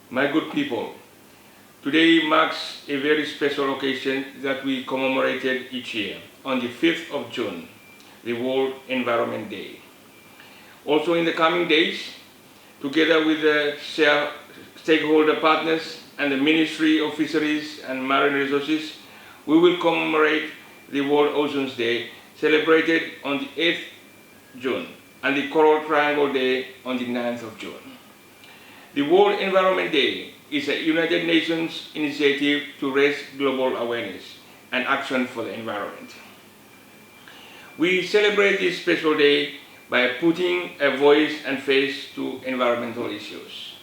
My good people, today marks a very special occasion that we commemorated each year on the 5th of June, the World Environment Day. Also in the coming days, together with the stakeholder partners and the Ministry of Fisheries and Marine Resources, we will commemorate the World Oceans Day celebrated on the 8th June and the Coral Triangle Day on the 9th of June. The World Environment Day is a United Nations initiative to raise global awareness and action for the environment. We celebrate this special day by putting a voice and face to environmental issues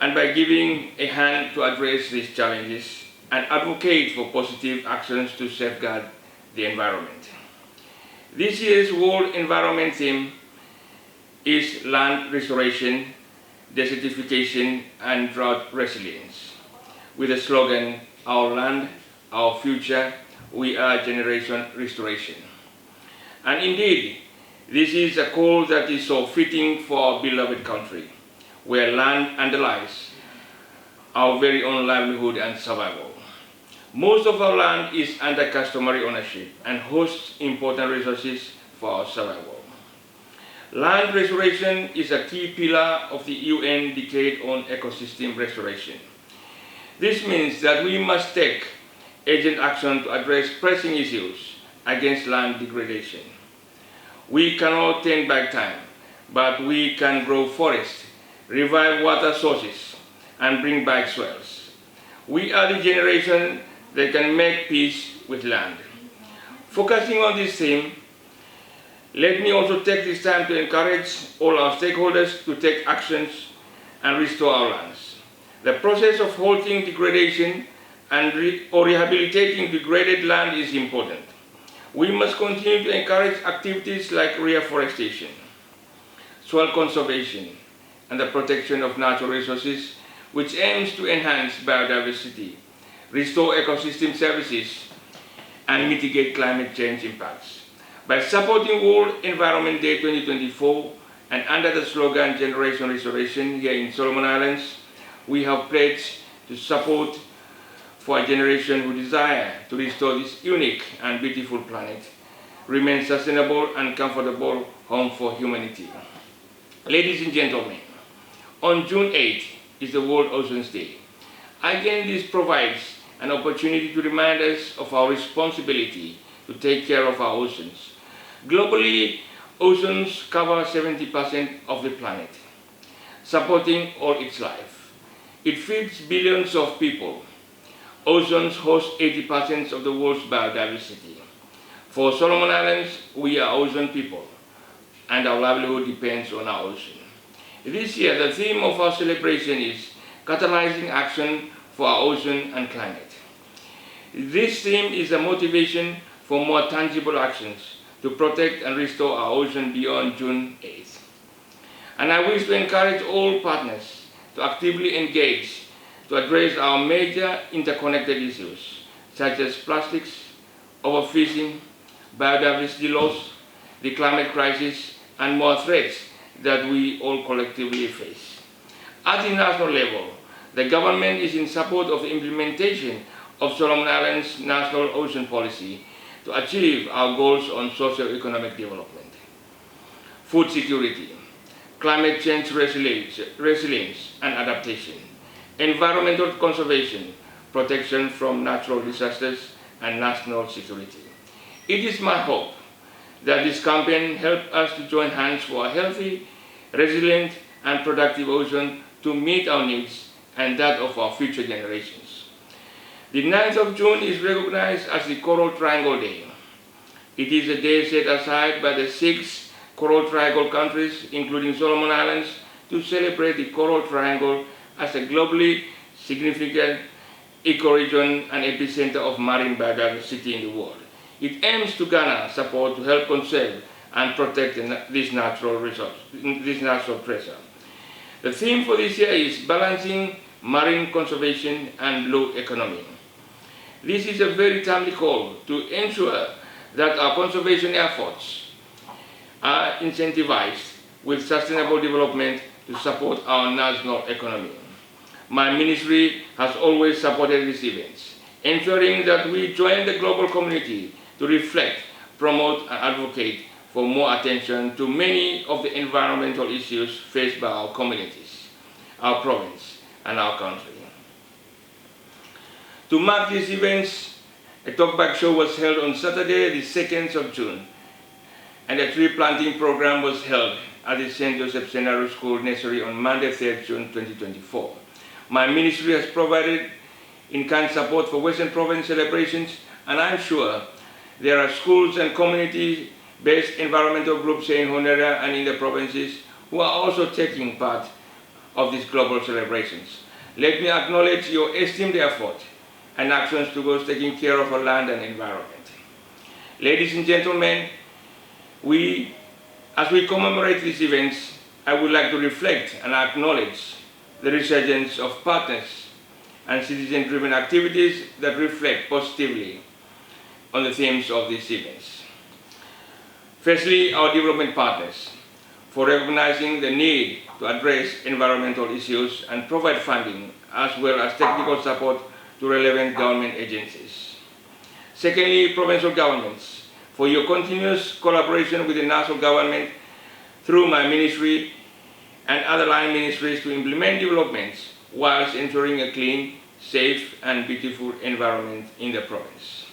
and by giving a hand to address these challenges and advocate for positive actions to safeguard the environment. This year's World Environment theme is land restoration, desertification and drought resilience, with the slogan, "Our land, our future, we are generation restoration." And indeed, this is a call that is so fitting for our beloved country, where land underlies our very own livelihood and survival. Most of our land is under customary ownership and hosts important resources for our survival. Land restoration is a key pillar of the UN Decade on Ecosystem Restoration. This means that we must take urgent action to address pressing issues against land degradation. We cannot turn back time, but we can grow forests, revive water sources, and bring back soils. We are the generation that can make peace with land. Focusing on this theme, let me also take this time to encourage all our stakeholders to take actions and restore our lands. The process of halting degradation and rehabilitating degraded land is important. We must continue to encourage activities like reforestation, soil conservation, and the protection of natural resources, which aims to enhance biodiversity, restore ecosystem services, and mitigate climate change impacts. By supporting World Environment Day 2024 and under the slogan Generation Restoration here in Solomon Islands, we have pledged to support for a generation who desire to restore this unique and beautiful planet, remain sustainable and comfortable home for humanity. Ladies and gentlemen, on June 8th is the World Oceans Day. Again, this provides an opportunity to remind us of our responsibility to take care of our oceans. Globally, oceans cover 70% of the planet, supporting all its life. It feeds billions of people. Oceans host 80% of the world's biodiversity. For Solomon Islands, we are ocean people, and our livelihood depends on our ocean. This year, the theme of our celebration is catalyzing action for our ocean and climate. This theme is a motivation for more tangible actions to protect and restore our ocean beyond June 8th. And I wish to encourage all partners to actively engage to address our major interconnected issues, such as plastics, overfishing, biodiversity loss, the climate crisis, and more threats that we all collectively face. At the national level, the government is in support of the implementation of Solomon Islands' National Ocean Policy to achieve our goals on socio-economic development, food security, climate change resilience and adaptation, environmental conservation, protection from natural disasters, and national security. It is my hope that this campaign helps us to join hands for a healthy, resilient, and productive ocean to meet our needs and that of our future generations. The 9th of June is recognized as the Coral Triangle Day. It is a day set aside by the 6 Coral Triangle countries, including Solomon Islands, to celebrate the Coral Triangle as a globally significant ecoregion and epicenter of marine biodiversity in the world. It aims to garner support to help conserve and protect this natural resource, this natural treasure. The theme for this year is balancing marine conservation and blue economy. This is a very timely call to ensure that our conservation efforts are incentivized with sustainable development to support our national economy. My ministry has always supported these events, ensuring that we join the global community to reflect, promote, and advocate for more attention to many of the environmental issues faced by our communities, our province, and our country. To mark these events, a talkback show was held on Saturday, the 2nd of June, and a tree planting program was held at the St. Joseph Seminary School Nursery on Monday, 3rd June 2024. My ministry has provided in-kind support for Western Province celebrations, and I'm sure there are schools and community-based environmental groups in Honeria and in the provinces who are also taking part of these global celebrations. Let me acknowledge your esteemed effort and actions towards taking care of our land and environment. Ladies and gentlemen, as we commemorate these events, I would like to reflect and acknowledge the resurgence of partners and citizen-driven activities that reflect positively on the themes of these events. Firstly, our development partners, for recognizing the need to address environmental issues and provide funding as well as technical support to relevant government agencies. Secondly, provincial governments, for your continuous collaboration with the national government through my ministry and other line ministries to implement developments whilst ensuring a clean, safe, and beautiful environment in the province.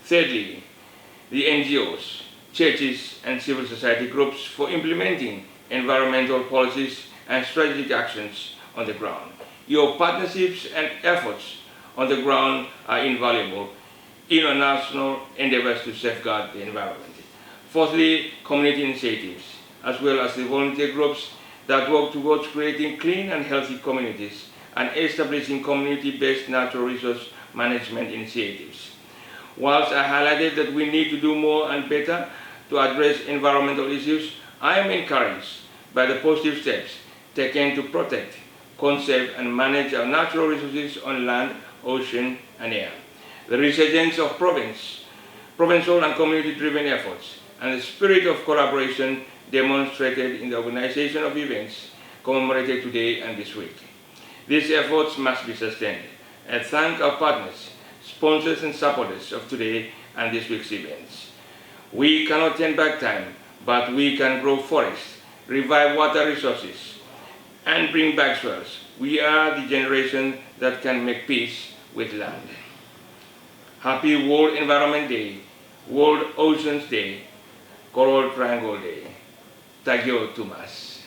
Thirdly, the NGOs, churches, and civil society groups for implementing environmental policies and strategic actions on the ground. Your partnerships and efforts on the ground are invaluable in our national endeavors to safeguard the environment. Fourthly, community initiatives, as well as the volunteer groups that work towards creating clean and healthy communities and establishing community-based natural resource management initiatives. Whilst I highlighted that we need to do more and better to address environmental issues, I am encouraged by the positive steps taken to protect, conserve, and manage our natural resources on land, ocean, and air. The resurgence of provincial and community-driven efforts, and the spirit of collaboration demonstrated in the organization of events commemorated today and this week. These efforts must be sustained. I thank our partners, sponsors, and supporters of today and this week's events. We cannot turn back time, but we can grow forests, revive water resources, and bring back soils. We are the generation that can make peace with land. Happy World Environment Day, World Oceans Day, Coral Triangle Day. Thank you, Thomas.